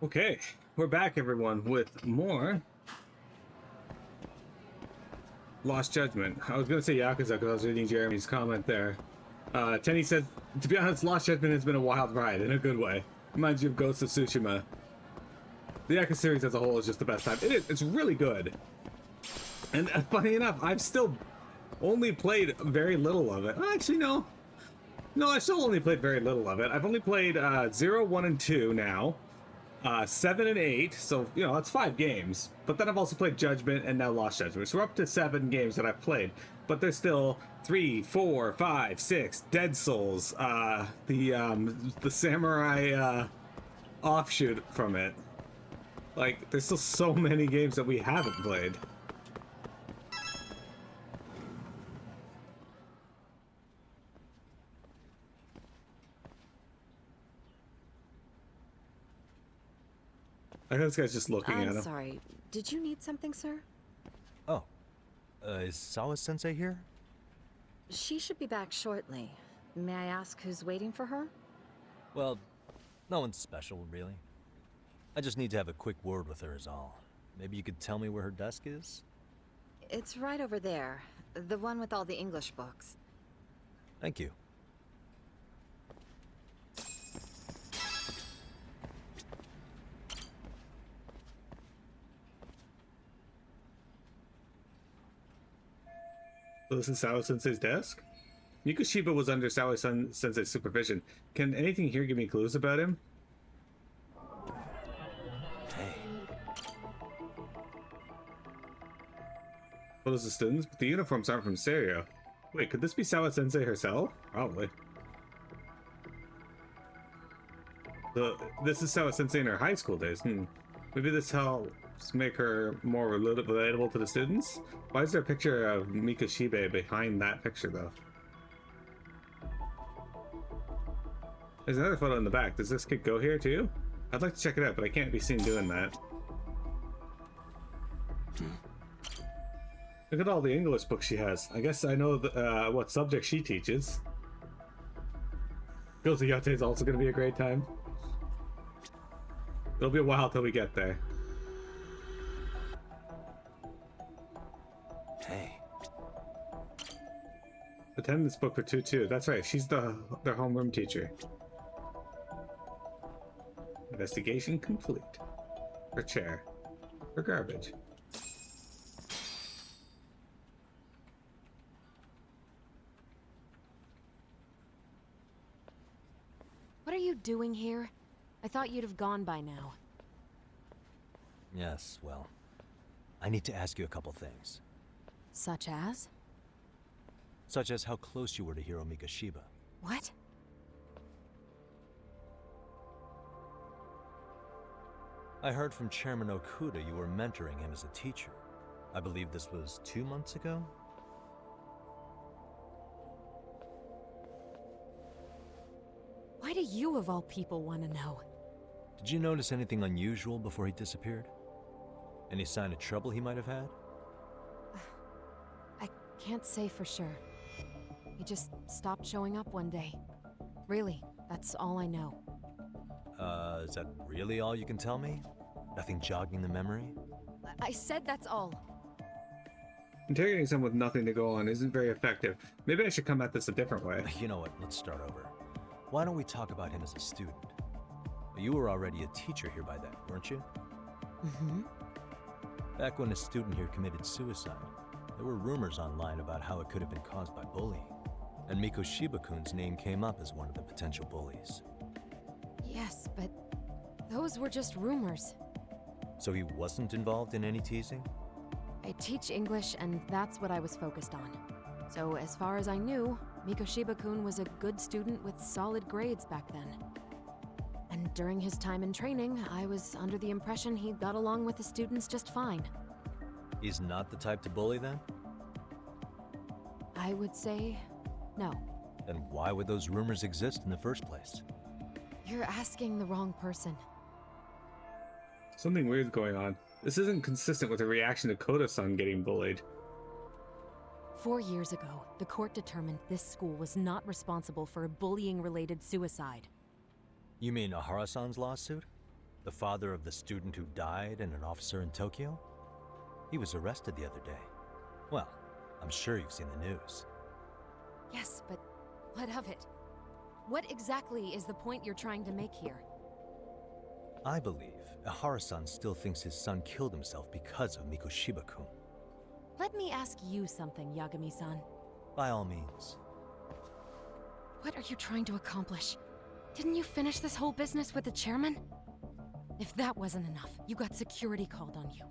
Okay, we're back, everyone, with more Lost Judgment. I was going to say Yakuza because I was reading Jeremy's comment there. Tenny said, to be honest, Lost Judgment has been a wild ride in a good way. Reminds you of Ghost of Tsushima. The Yakuza series as a whole is just the best time. It is. It's really good. And funny enough, I've still only played very little of it. Actually, no. No, I still only played very little of it. I've only played 0, 1, and 2 now. 7 and 8, so, that's 5 games. But then I've also played Judgment and now Lost Judgment. So we're up to 7 games that I've played. But there's still 3, 4, 5, 6, Dead Souls, the Samurai offshoot from it. Like, there's still so many games that we haven't played. I think this guy's just looking at him. I'm sorry. Did you need something, sir? Oh. Is Sawa-sensei here? She should be back shortly. May I ask who's waiting for her? Well, no one's special, really. I just need to have a quick word with her is all. Maybe you could tell me where her desk is? It's right over there. The one with all the English books. Thank you. So this is Sawa-sensei's desk? Mikoshiba was under Sawa-sensei's supervision. Can anything here give me clues about him? Hey. Well, as the students, but the uniforms aren't from Serio. Wait, could this be Sawa-sensei herself? Probably. This is Sawa-sensei in her high school days. Maybe this helps make her more relatable to the students? Why is there a picture of Mikoshiba behind that picture, though? There's another photo in the back. Does this kid go here, too? I'd like to check it out, but I can't be seen doing that. Look at all the English books she has. I guess I know what subject she teaches. Guilty Yate is also going to be a great time. It'll be a while till we get there. Hey. Attendance book for 2-2. That's right, she's their homeroom teacher. Investigation complete. Her chair. Her garbage. What are you doing here? I thought you'd have gone by now. Yes, well, I need to ask you a couple things. Such as? Such as how close you were to Hiro Mikoshiba. What? I heard from Chairman Okuda you were mentoring him as a teacher. I believe this was 2 months ago? Why do you, of all people, want to know? Did you notice anything unusual before he disappeared? Any sign of trouble he might have had? I can't say for sure. He just stopped showing up one day. Really, that's all I know. Is that really all you can tell me? Nothing jogging the memory? I said that's all. Interrogating someone with nothing to go on isn't very effective. Maybe I should come at this a different way. You know what, let's start over. Why don't we talk about him as a student? You were already a teacher here by then, weren't you? Mm-hmm. Back when a student here committed suicide, there were rumors online about how it could have been caused by bullying. And Mikoshiba-kun's name came up as one of the potential bullies. Yes, but those were just rumors. So he wasn't involved in any teasing? I teach English, and that's what I was focused on. So as far as I knew, Mikoshiba-kun was a good student with solid grades back then. And during his time in training, I was under the impression he got along with the students just fine. He's not the type to bully then? I would say no. Then why would those rumors exist in the first place? You're asking the wrong person. Something weird's going on. This isn't consistent with the reaction to Koda-san getting bullied. 4 years ago, the court determined this school was not responsible for a bullying-related suicide. You mean Ahara-san's lawsuit? The father of the student who died and an officer in Tokyo? He was arrested the other day. Well, I'm sure you've seen the news. Yes, but what of it? What exactly is the point you're trying to make here? I believe Ihara-san still thinks his son killed himself because of Mikoshiba-kun. Let me ask you something, Yagami-san. By all means. What are you trying to accomplish? Didn't you finish this whole business with the chairman? If that wasn't enough, you got security called on you.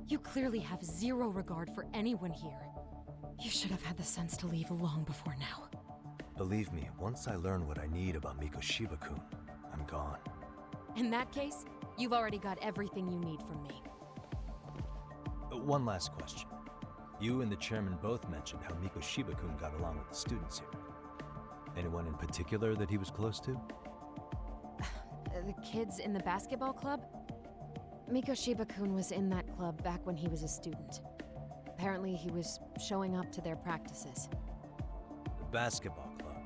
You clearly have zero regard for anyone here. You should have had the sense to leave long before now. Believe me, once I learn what I need about Mikoshiba-kun, I'm gone. In that case, you've already got everything you need from me. One last question. You and the chairman both mentioned how Mikoshiba-kun got along with the students here. Anyone in particular that he was close to? The kids in the basketball club? Mikoshiba-kun was in that club back when he was a student. Apparently, he was showing up to their practices. The basketball club.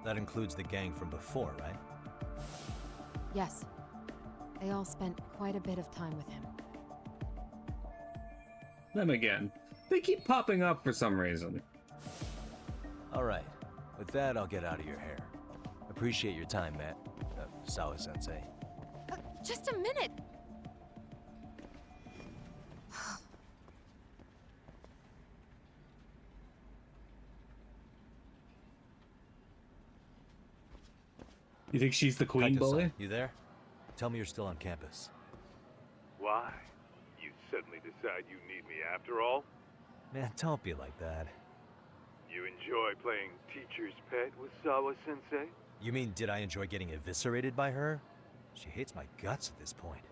That includes the gang from before, right? Yes. They all spent quite a bit of time with him. Them again. They keep popping up for some reason. Alright. With that, I'll get out of your hair. Appreciate your time, Matt. Sawa-sensei. Just a minute! You think she's the queen bully? Kaito-san, you there? Tell me you're still on campus. Why? You suddenly decide you need me after all? Man, don't be like that. You enjoy playing teacher's pet with Sawa-sensei? You mean, did I enjoy getting eviscerated by her? She hates my guts at this point.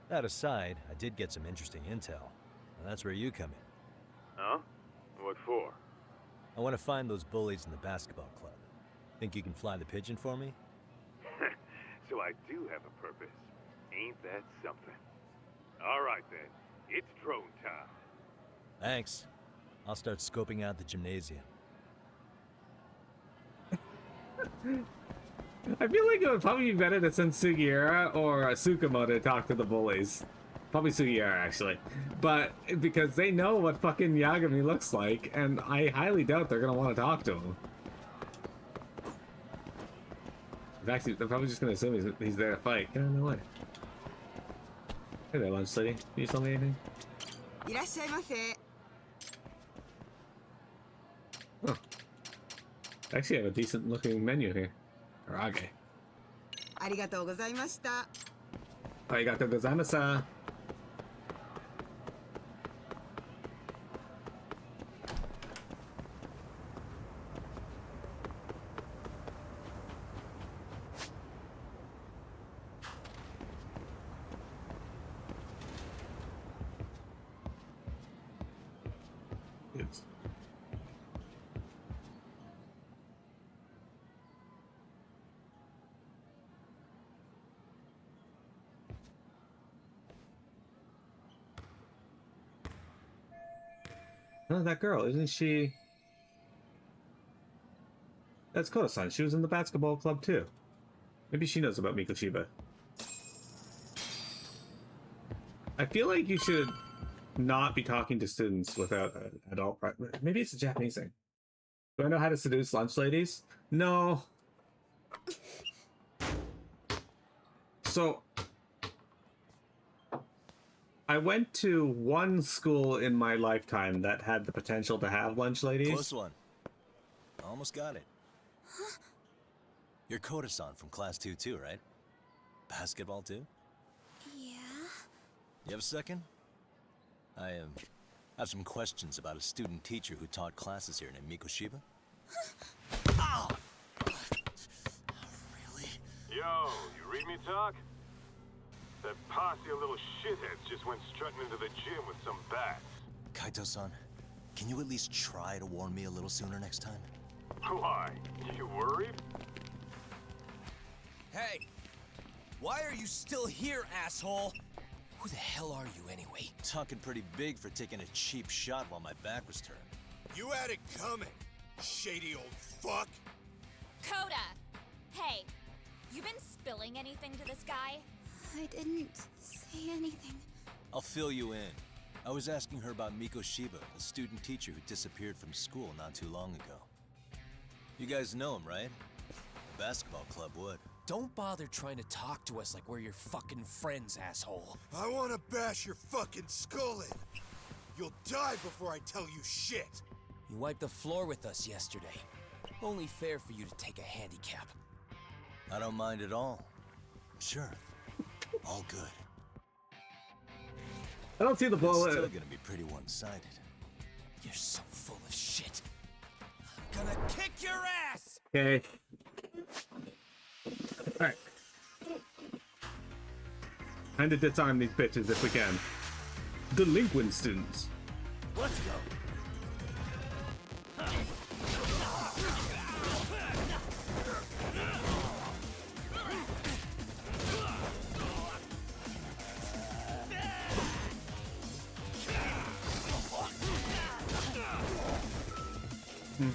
That aside, I did get some interesting intel. And that's where you come in. Huh? What for? I want to find those bullies in the basketball club. Think you can fly the pigeon for me? So I do have a purpose. Ain't that something? All right then, it's drone time. Thanks. I'll start scoping out the gymnasium. I feel like it would probably be better to send Sugiura or Tsukumo to talk to the bullies. Probably Sugiura, actually. But because they know what fucking Yagami looks like, and I highly doubt they're gonna want to talk to him. Actually, they're probably just gonna assume he's there to fight. Get out of the way. Hey there, lunch lady. Can you tell me anything? いらっしゃいませ。 Oh. I actually have a decent looking menu here. Arage. ありがとうございました。 Arigatou gozaimasu. Oops. Oh, that girl, isn't she? That's Koto-san. She was in the basketball club too. Maybe she knows about Mikoshiba. I feel like you should not be talking to students without an adult. Maybe it's a Japanese thing. Do I know how to seduce lunch ladies? No. So, I went to one school in my lifetime that had the potential to have lunch ladies. Close one. Almost got it. You're Koto-san from class 2 too, right? Basketball too? Yeah. You have a second? I have some questions about a student teacher who taught classes here named Mikoshiba. Ow! Really? Yo, you read me talk? That posse of little shitheads just went strutting into the gym with some bats. Kaito-san, can you at least try to warn me a little sooner next time? Why? You worried? Hey! Why are you still here, asshole? Who the hell are you anyway? Talking pretty big for taking a cheap shot while my back was turned. You had it coming, shady old fuck! Coda! Hey, you been spilling anything to this guy? I didn't say anything. I'll fill you in. I was asking her about Miko Shiba, a student teacher who disappeared from school not too long ago. You guys know him, right? The basketball club would. Don't bother trying to talk to us like we're your fucking friends, asshole. I want to bash your fucking skull in. You'll die before I tell you shit. You wiped the floor with us yesterday. Only fair for you to take a handicap. I don't mind at all. Sure. All good. I don't see the It's bullet. still gonna be pretty one-sided. You're so full of shit. I'm gonna kick your ass! Okay. Alright. Time to disarm these bitches if we can. Delinquent students. Let's go.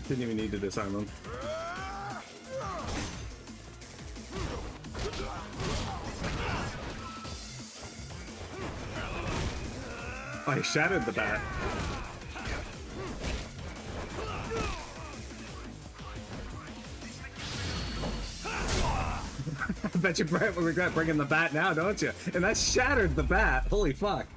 Didn't even need to disarm them. Oh, he shattered the bat. I bet you Brett will regret bringing the bat now, don't you? And that shattered the bat. Holy fuck.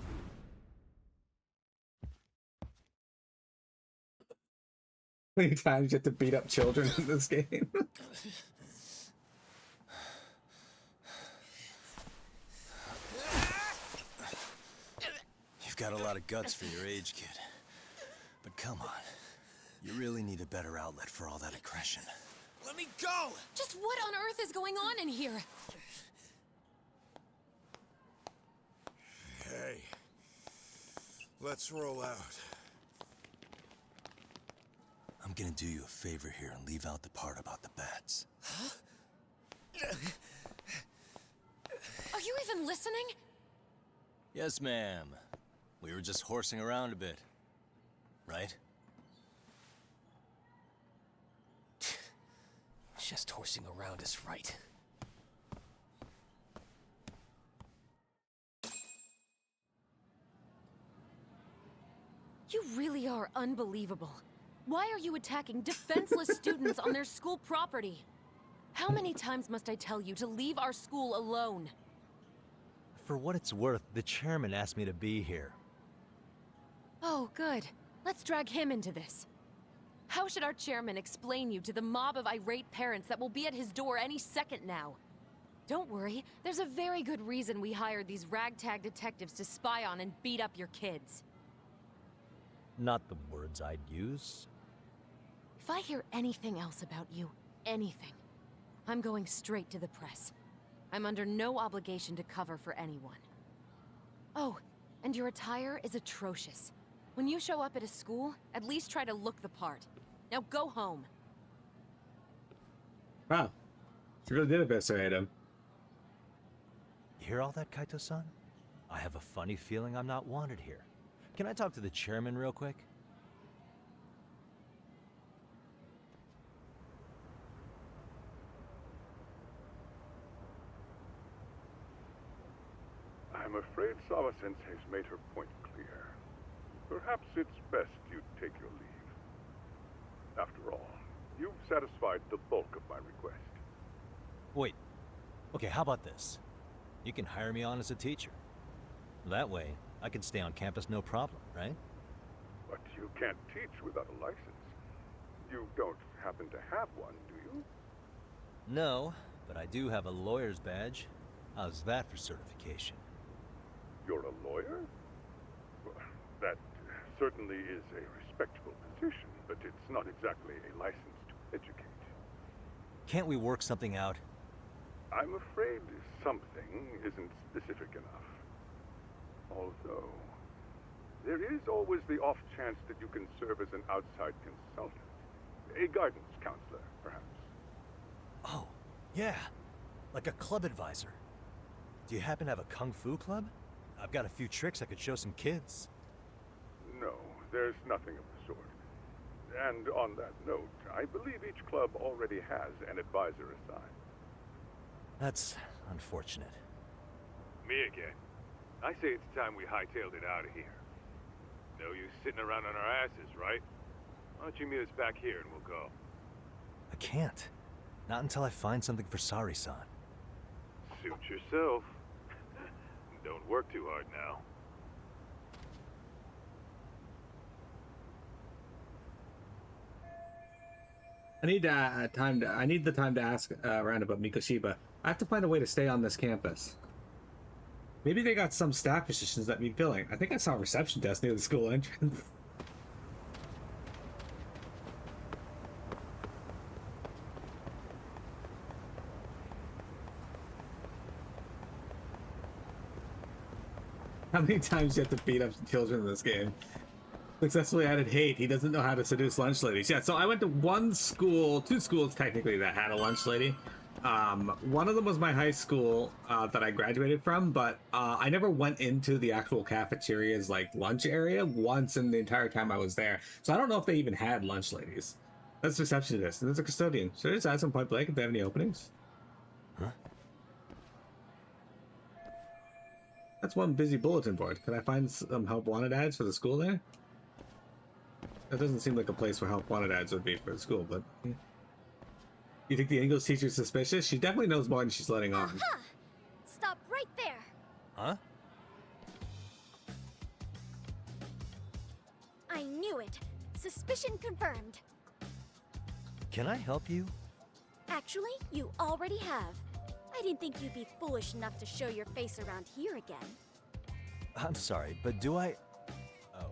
How many times you have to beat up children in this game? You've got a lot of guts for your age, kid. But come on. You really need a better outlet for all that aggression. Let me go! Just what on earth is going on in here? Hey, let's roll out. I'm gonna do you a favor here and leave out the part about the bats. Are you even listening? Yes, ma'am. We were just horsing around a bit. Right? Just horsing around is right. You really are unbelievable. Why are you attacking defenseless students on their school property? How many times must I tell you to leave our school alone? For what it's worth, the chairman asked me to be here. Oh, good. Let's drag him into this. How should our chairman explain you to the mob of irate parents that will be at his door any second now? Don't worry, there's a very good reason we hired these ragtag detectives to spy on and beat up your kids. Not the words I'd use. If I hear anything else about you, anything, I'm going straight to the press. I'm under no obligation to cover for anyone. Oh, and your attire is atrocious. When you show up at a school, at least try to look the part. Now go home. Wow. She really did eviscerate him. You hear all that, Kaito-san? I have a funny feeling I'm not wanted here. Can I talk to the chairman real quick? I'm afraid Sawa-sensei's made her point clear. Perhaps it's best you take your leave. After all, you've satisfied the bulk of my request. Wait. Okay, how about this? You can hire me on as a teacher. That way, I can stay on campus no problem, right? But you can't teach without a license. You don't happen to have one, do you? No, but I do have a lawyer's badge. How's that for certification? You're a lawyer? Well, that certainly is a respectable position, but it's not exactly a license to educate. Can't we work something out? I'm afraid something isn't specific enough. Although, there is always the off chance that you can serve as an outside consultant. A guidance counselor, perhaps. Oh, yeah. Like a club advisor. Do you happen to have a kung fu club? I've got a few tricks I could show some kids. No, there's nothing of the sort. And on that note, I believe each club already has an advisor assigned. That's unfortunate. Me again. I say it's time we hightailed it out of here. No use sitting around on our asses, right? Why don't you meet us back here and we'll go? I can't. Not until I find something for Sari-san. Suit yourself. Don't work too hard now. I need the time to ask around about Mikoshiba. I have to find a way to stay on this campus. Maybe they got some staff positions that need filling. I think I saw a reception desk near the school entrance. How many times do you have to beat up children in this game? Successfully added hate. He doesn't know how to seduce lunch ladies. Yeah, so I went to two schools technically that had a lunch lady. One of them was my high school that I graduated from, but I never went into the actual cafeteria's like lunch area once in the entire time I was there. So I don't know if they even had lunch ladies. That's receptionist, and there's a custodian. Should I just ask them point blank if they have any openings? Huh? That's one busy bulletin board. Can I find some help wanted ads for the school there? That doesn't seem like a place where help wanted ads would be for the school, but... Yeah. You think the English teacher's suspicious? She definitely knows more than she's letting on. Aha! Stop right there! Huh? I knew it. Suspicion confirmed. Can I help you? Actually, you already have. I didn't think you'd be foolish enough to show your face around here again. I'm sorry, but do I... Oh.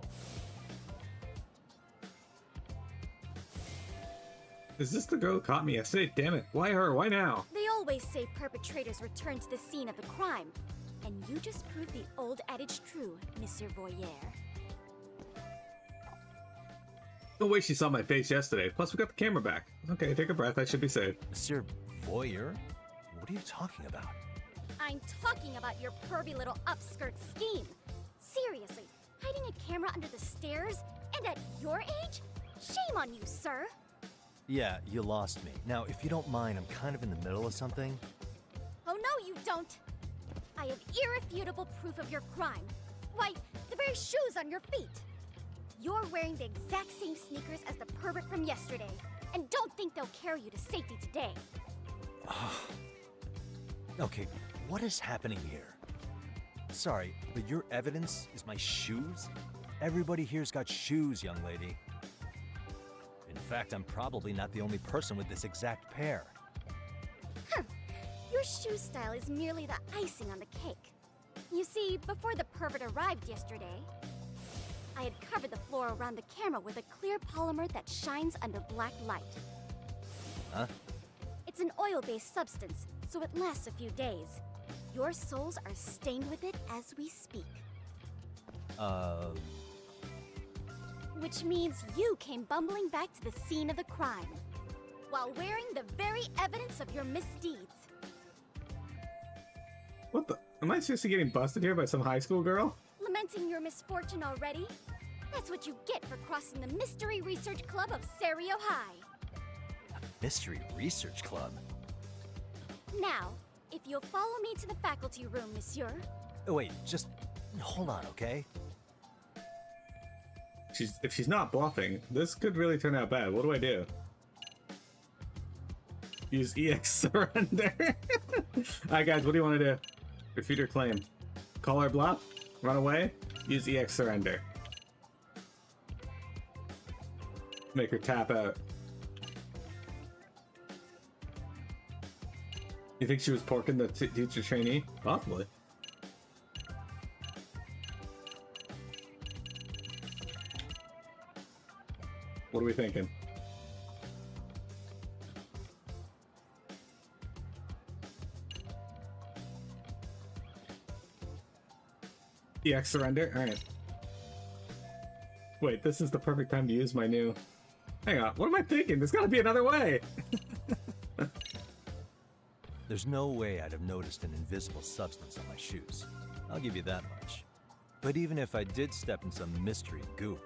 Is this the girl who caught me yesterday? Damn it. Why her? Why now? They always say perpetrators return to the scene of the crime. And you just proved the old adage true, Monsieur Voyeur. No way she saw my face yesterday. Plus, we got the camera back. Okay, take a breath. I should be safe. Monsieur Voyeur? What are you talking about? I'm talking about your pervy little upskirt scheme. Seriously, hiding a camera under the stairs? And at your age? Shame on you, sir. Yeah, you lost me. Now, if you don't mind, I'm kind of in the middle of something. Oh, no, you don't. I have irrefutable proof of your crime. Why, the very shoes on your feet. You're wearing the exact same sneakers as the pervert from yesterday. And don't think they'll carry you to safety today. Okay, what is happening here? Sorry, but your evidence is my shoes? Everybody here's got shoes, young lady. In fact, I'm probably not the only person with this exact pair. Your shoe style is merely the icing on the cake. You see, before the pervert arrived yesterday, I had covered the floor around the camera with a clear polymer that shines under black light. Huh? It's an oil-based substance, so it lasts a few days. Your soles are stained with it as we speak. Which means you came bumbling back to the scene of the crime, while wearing the very evidence of your misdeeds. What the? Am I seriously getting busted here by some high school girl? Lamenting your misfortune already? That's what you get for crossing the Mystery Research Club of Serio High. Mystery Research Club? Now, if you'll follow me to the faculty room, monsieur. Oh, wait, just hold on, okay? If she's not bluffing, this could really turn out bad. What do I do? Use EX surrender. Alright guys, what do you want to do? Refute her claim. Call her bluff? Run away? Use EX surrender. Make her tap out. You think she was porking the teacher trainee? Possibly. What are we thinking? EX surrender? Alright. Wait, this is the perfect time to use my new... Hang on, what am I thinking? There's gotta be another way! There's no way I'd have noticed an invisible substance on my shoes. I'll give you that much. But even if I did step in some mystery goop,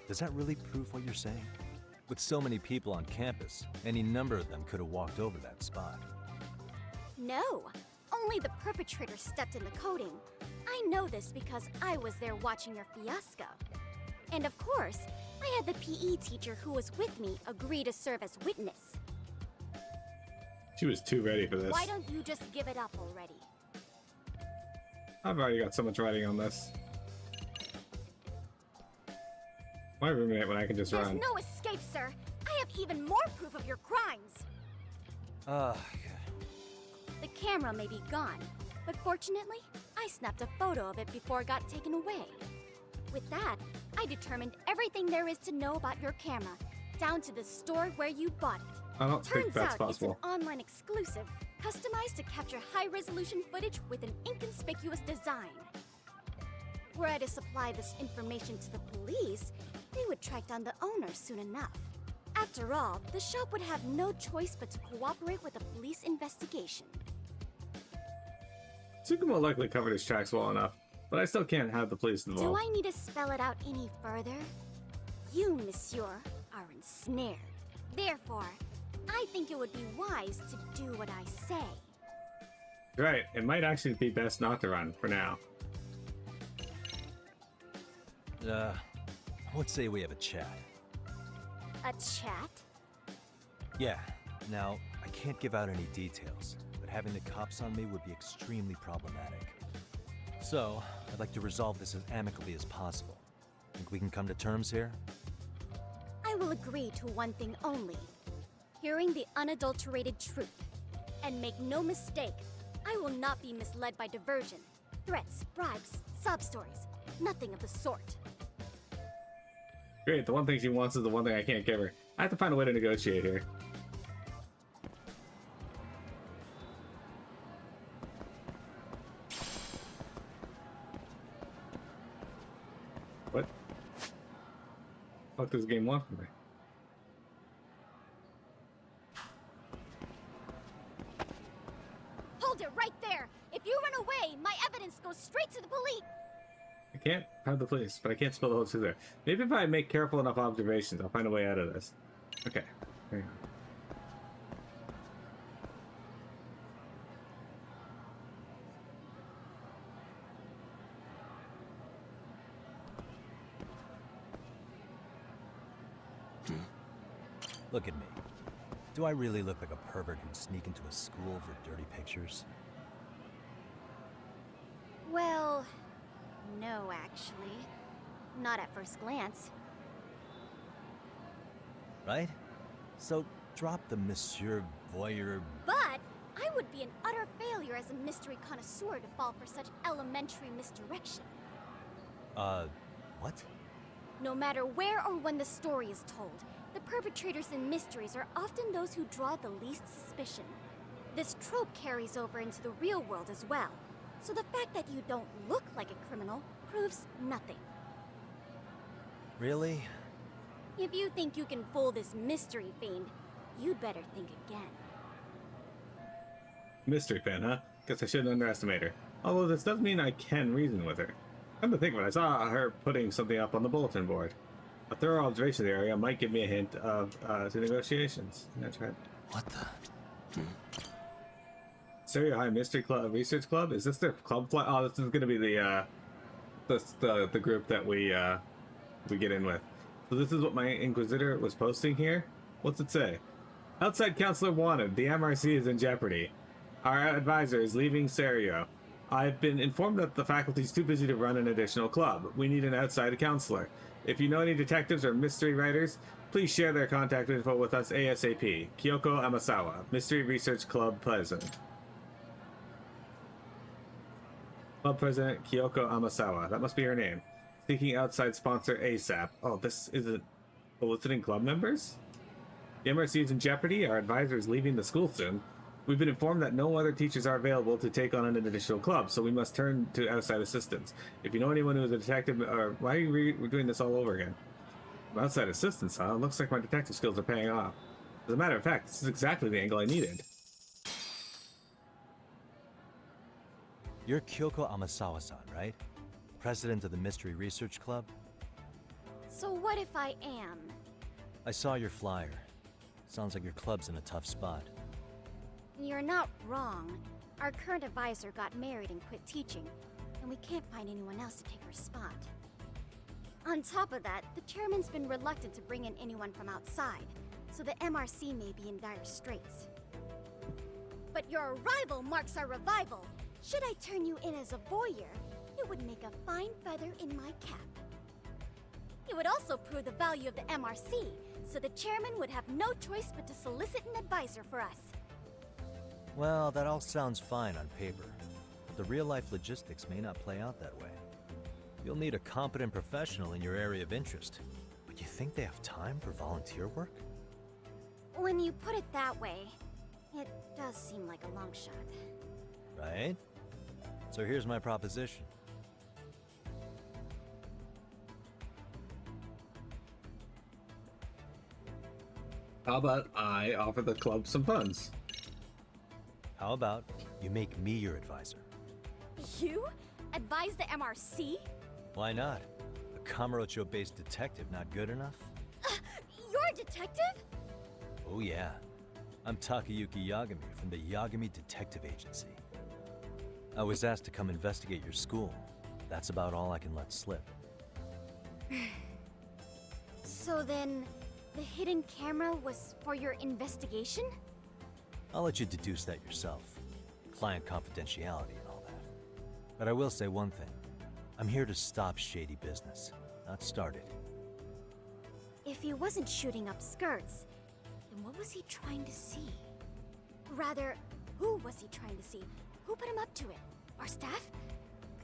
does that really prove what you're saying? With so many people on campus, any number of them could have walked over that spot. No, only the perpetrator stepped in the coding. I know this because I was there watching your fiasco. And of course, I had the PE teacher who was with me agree to serve as witness. She was too ready for this. Why don't you just give it up already? I've already got so much writing on this. My roommate when I can just There's run. no escape, sir. I have even more proof of your crimes. The camera may be gone, but fortunately, I snapped a photo of it before it got taken away. With that, I determined everything there is to know about your camera, down to the store where you bought it. I don't think Turns that's out possible. it's an online exclusive, customized to capture high-resolution footage with an inconspicuous design. Were I to supply this information to the police, they would track down the owner soon enough. After all, the shop would have no choice but to cooperate with the police investigation. Tsukumo likely covered his tracks well enough, but I still can't have the police Do involved. I need to spell it out any further? You, monsieur, are ensnared. Therefore, I think it would be wise to do what I say. Right, it might actually be best not to run for now. I would say we have a chat. A chat? Yeah. Now, I can't give out any details, but having the cops on me would be extremely problematic. So, I'd like to resolve this as amicably as possible. Think we can come to terms here? I will agree to one thing only. Hearing the unadulterated truth. And make no mistake, I will not be misled by diversion, threats, bribes, sob stories. Nothing of the sort. Great, the one thing she wants is the one thing I can't give her. I have to find a way to negotiate here. What? What does this game want from me? Hold it right there! If you run away, my evidence goes straight to the police! I can't have the police, but I can't spell the whole truth there. Maybe if I make careful enough observations, I'll find a way out of this. Okay, hang on. Look at me. Do I really look like a pervert who'd sneak into a school for dirty pictures? Well, no, actually. Not at first glance. Right? So, drop the Monsieur Voyeur. But I would be an utter failure as a mystery connoisseur to fall for such elementary misdirection. What? No matter where or when the story is told, the perpetrators in mysteries are often those who draw the least suspicion. This trope carries over into the real world as well, so the fact that you don't look like a criminal proves nothing. Really? If you think you can fool this mystery fiend, you'd better think again. Mystery fan, huh? Guess I shouldn't underestimate her. Although this does mean I can reason with her. Come to think of it, I saw her putting something up on the bulletin board. A thorough observation of the area might give me a hint of to negotiations. That's right. What the? Serio High Mystery Club Research Club? Is this their club flag? Oh, this is gonna be the group that we get in with. So this is what my Inquisitor was posting here. What's it say? Outside counselor wanted. The MRC is in jeopardy. Our advisor is leaving Serio. I've been informed that the faculty is too busy to run an additional club. We need an outside counselor. If you know any detectives or mystery writers, please share their contact info with us ASAP. Kyoko Amasawa, Mystery Research Club President. Club President Kyoko Amasawa. That must be her name. Seeking outside sponsor ASAP. Oh, this isn't soliciting club members? The MRC is in jeopardy. Our advisor is leaving the school soon. We've been informed that no other teachers are available to take on an additional club, so we must turn to outside assistance. If you know anyone who is a detective, or why are you doing this all over again? Outside assistance, huh? Looks like my detective skills are paying off. As a matter of fact, this is exactly the angle I needed. You're Kyoko Amasawa-san, right? President of the Mystery Research Club? So what if I am? I saw your flyer. Sounds like your club's in a tough spot. You're not wrong. Our current advisor got married and quit teaching, and we can't find anyone else to take her spot. On top of that, the chairman's been reluctant to bring in anyone from outside, so the MRC may be in dire straits. But your arrival marks our revival. Should I turn you in as a voyeur, it would make a fine feather in my cap. It would also prove the value of the MRC, so the chairman would have no choice but to solicit an advisor for us. Well, that all sounds fine on paper, but the real-life logistics may not play out that way. You'll need a competent professional in your area of interest, but you think they have time for volunteer work? When you put it that way, it does seem like a long shot. Right? So here's my proposition. How about I offer the club some funds? How about you make me your advisor? You? Advise the MRC? Why not? A Kamurocho-based detective not good enough? You're a detective? Oh yeah. I'm Takayuki Yagami from the Yagami Detective Agency. I was asked to come investigate your school. That's about all I can let slip. So then, the hidden camera was for your investigation? I'll let you deduce that yourself. Client confidentiality and all that. But I will say one thing. I'm here to stop shady business, not start it. If he wasn't shooting up skirts, then what was he trying to see? Rather, who was he trying to see? Who put him up to it? Our staff?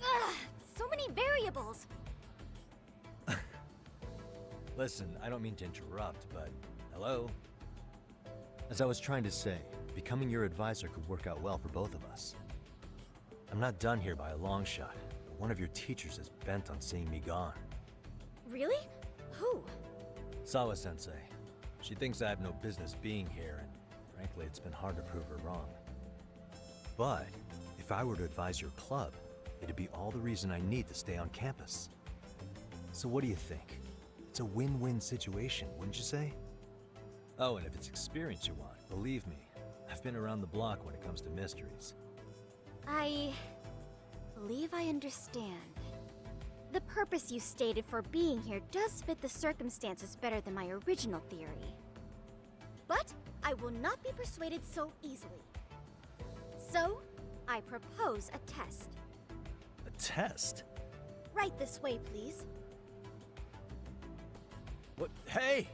Ugh, so many variables! Listen, I don't mean to interrupt, but hello? As I was trying to say, becoming your advisor could work out well for both of us. I'm not done here by a long shot, but one of your teachers is bent on seeing me gone. Really? Who? Sawa-sensei. She thinks I have no business being here, and frankly, it's been hard to prove her wrong. But if I were to advise your club, it'd be all the reason I need to stay on campus. So what do you think? It's a win-win situation, wouldn't you say? Oh, and if it's experience you want, believe me, I've been around the block when it comes to mysteries. I believe I understand. The purpose you stated for being here does fit the circumstances better than my original theory. But I will not be persuaded so easily. So, I propose a test. A test? Right this way, please. What? Hey!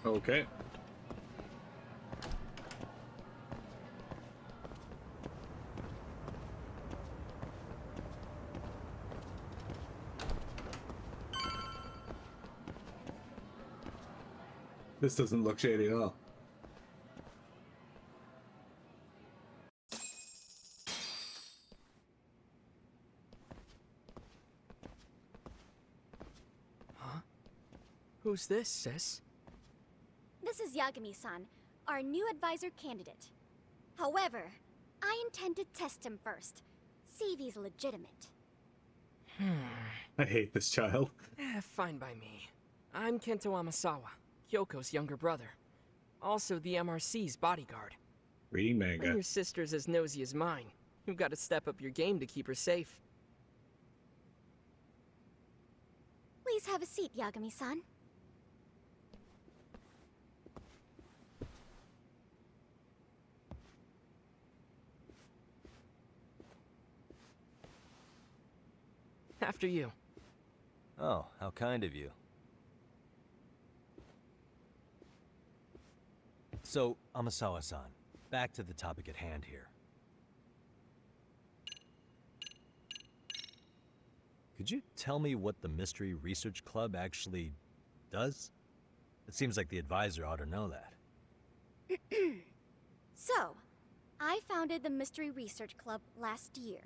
Okay. This doesn't look shady at all. Who's this, sis? This is Yagami-san, our new advisor candidate. However, I intend to test him first. See if he's legitimate. I hate this child. Fine by me. I'm Kento Amasawa, Kyoko's younger brother. Also the MRC's bodyguard. Reading When manga. your sister's as nosy as mine, you've got to step up your game to keep her safe. Please have a seat, Yagami-san. After you. Oh, how kind of you. So, Amasawa-san, back to the topic at hand here. Could you tell me what the Mystery Research Club actually does? It seems like the advisor ought to know that. So, I founded the Mystery Research Club last year.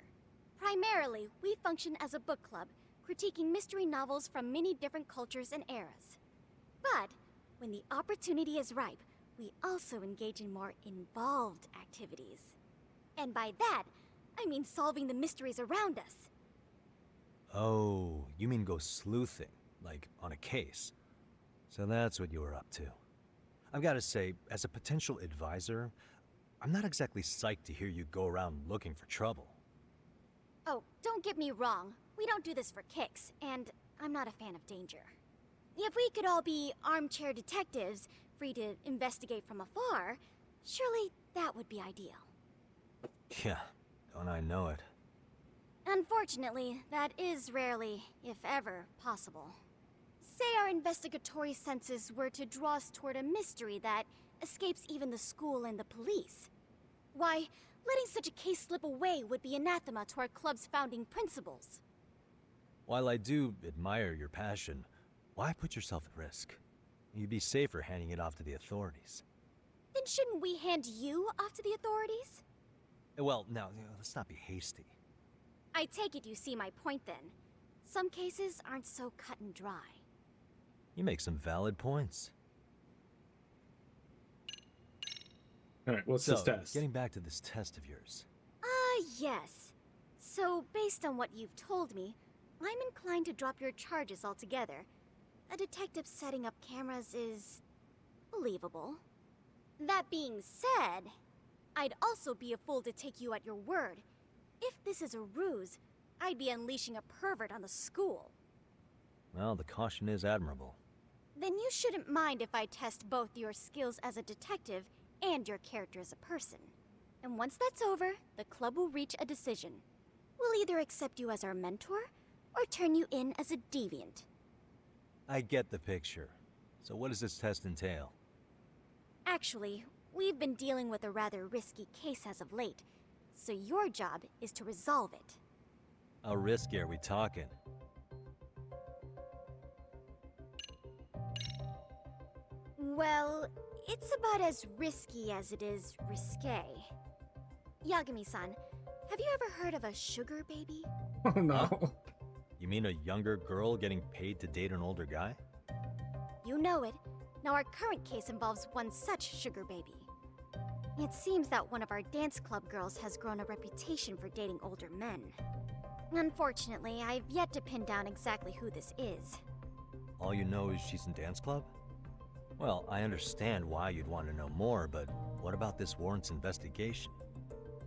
Primarily, we function as a book club, critiquing mystery novels from many different cultures and eras. But, when the opportunity is ripe, we also engage in more involved activities. And by that, I mean solving the mysteries around us. Oh, you mean go sleuthing, like on a case. So that's what you were up to. I've got to say, as a potential advisor, I'm not exactly psyched to hear you go around looking for trouble. Oh, don't get me wrong. We don't do this for kicks, and I'm not a fan of danger. If we could all be armchair detectives, free to investigate from afar, surely that would be ideal. Yeah, don't I know it. Unfortunately, that is rarely, if ever, possible. Say our investigatory senses were to draw us toward a mystery that escapes even the school and the police. Why, letting such a case slip away would be anathema to our club's founding principles. While I do admire your passion, why put yourself at risk? You'd be safer handing it off to the authorities. Then shouldn't we hand you off to the authorities? Well, now, let's not be hasty. I take it you see my point then. Some cases aren't so cut and dry. You make some valid points. All right, what's So, this test? getting back to this test of yours. Yes. So, based on what you've told me, I'm inclined to drop your charges altogether. A detective setting up cameras is believable. That being said, I'd also be a fool to take you at your word. If this is a ruse, I'd be unleashing a pervert on the school. Well, the caution is admirable. Then you shouldn't mind if I test both your skills as a detective and your character as a person. And once that's over, the club will reach a decision. We'll either accept you as our mentor, or turn you in as a deviant. I get the picture. So what does this test entail? Actually, we've been dealing with a rather risky case as of late, so your job is to resolve it. How risky are we talking? Well, it's about as risky as it is risque. Yagami-san, have you ever heard of a sugar baby? Oh no. You mean a younger girl getting paid to date an older guy? You know it. Now our current case involves one such sugar baby. It seems that one of our dance club girls has grown a reputation for dating older men. Unfortunately, I've yet to pin down exactly who this is. All you know is she's in dance club? Well, I understand why you'd want to know more, but what about this warrants investigation?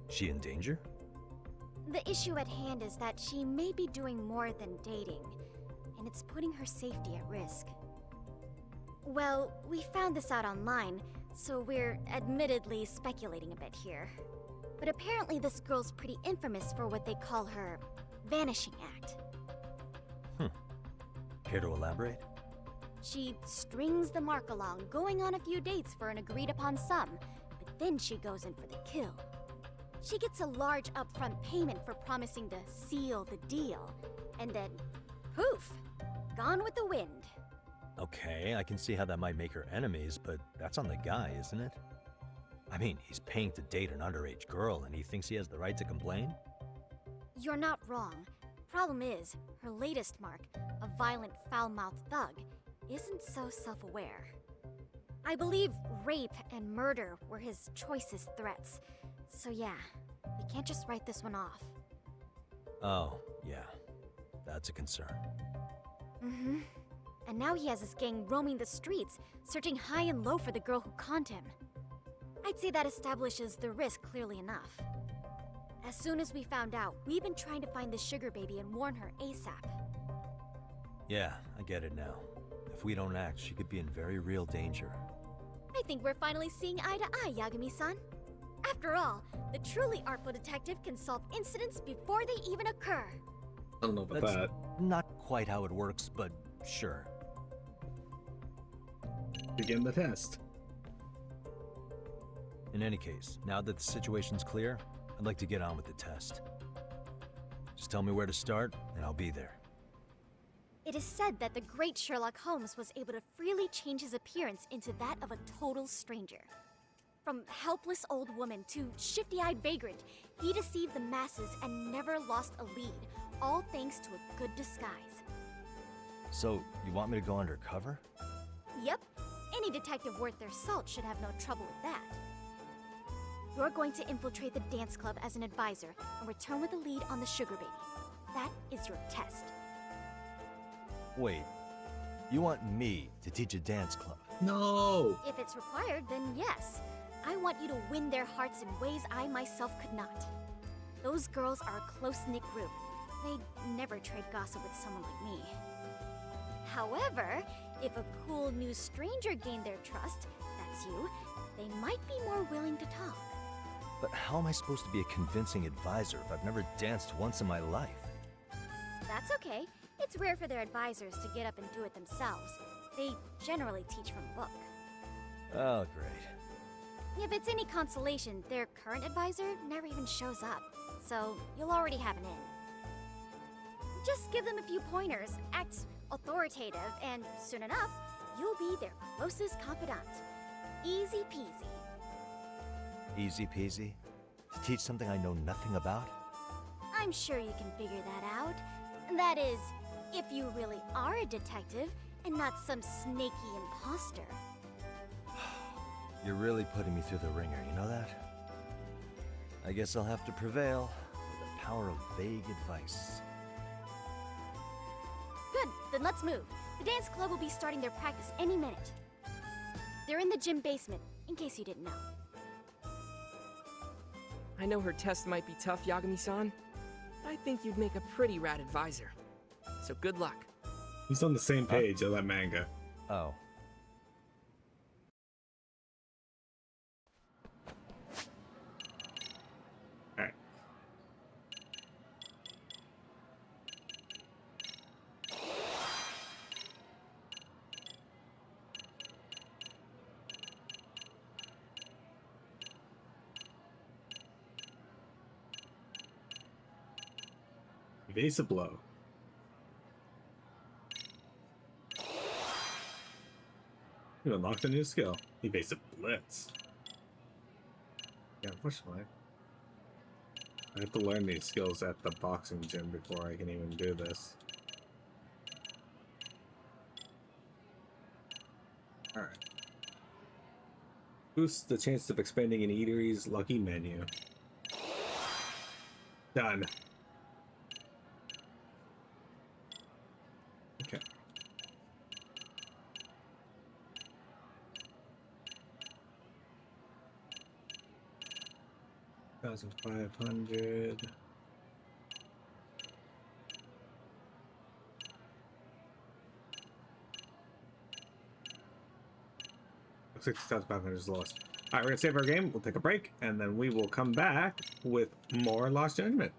She in danger? The issue at hand is that she may be doing more than dating, and it's putting her safety at risk. Well, we found this out online, so we're admittedly speculating a bit here. But apparently this girl's pretty infamous for what they call her vanishing act. Care to elaborate? She strings the mark along, going on a few dates for an agreed upon sum, but then she goes in for the kill. She gets a large upfront payment for promising to seal the deal, and then, poof, gone with the wind. Okay, I can see how that might make her enemies, but that's on the guy, isn't it? I mean, he's paying to date an underage girl, and he thinks he has the right to complain? You're not wrong. Problem is, her latest mark, a violent, foul-mouthed thug, isn't so self-aware. I believe rape and murder were his choicest threats. So yeah, we can't just write this one off. Oh, yeah. That's a concern. Mm-hmm. And now he has his gang roaming the streets, searching high and low for the girl who conned him. I'd say that establishes the risk clearly enough. As soon as we found out, we've been trying to find the sugar baby and warn her ASAP. Yeah, I get it now. If we don't act, she could be in very real danger. I think we're finally seeing eye to eye, Yagami-san. After all, the truly artful detective can solve incidents before they even occur. I don't know about That's that. not quite how it works, but sure. Begin the test. In any case, now that the situation's clear, I'd like to get on with the test. Just tell me where to start, and I'll be there. It is said that the great Sherlock Holmes was able to freely change his appearance into that of a total stranger. From helpless old woman to shifty-eyed vagrant, he deceived the masses and never lost a lead, all thanks to a good disguise. So, you want me to go undercover? Yep, any detective worth their salt should have no trouble with that. You're going to infiltrate the dance club as an advisor and return with a lead on the sugar baby. That is your test. Wait, you want me to teach a dance club? No! If it's required, then yes. I want you to win their hearts in ways I myself could not. Those girls are a close-knit group. They'd never trade gossip with someone like me. However, if a cool new stranger gained their trust, that's you, they might be more willing to talk. But how am I supposed to be a convincing advisor if I've never danced once in my life? That's okay. It's rare for their advisors to get up and do it themselves. They generally teach from a book. Oh, great. If it's any consolation, their current advisor never even shows up, so you'll already have an in. Just give them a few pointers, act authoritative, and soon enough, you'll be their closest confidant. Easy peasy. Easy peasy? To teach something I know nothing about? I'm sure you can figure that out. That is, if you really are a detective and not some snaky imposter. You're really putting me through the ringer, you know that? I guess I'll have to prevail with the power of vague advice. Good, then let's move. The dance club will be starting their practice any minute. They're in the gym basement, in case you didn't know. I know her test might be tough, Yagami-san. I think you'd make a pretty rad advisor. So good luck. He's on the same page of that manga. Oh. Alright. Evasive blow. You unlocked a new skill. Evasive blitz. Yeah, unfortunately. I have to learn these skills at the boxing gym before I can even do this. Alright. Boosts the chance of expanding an eatery's lucky menu. Done. Okay. $1,500. Looks like 6,500 is lost. Alright, we're gonna save our game, we'll take a break, and then we will come back with more Lost Judgment.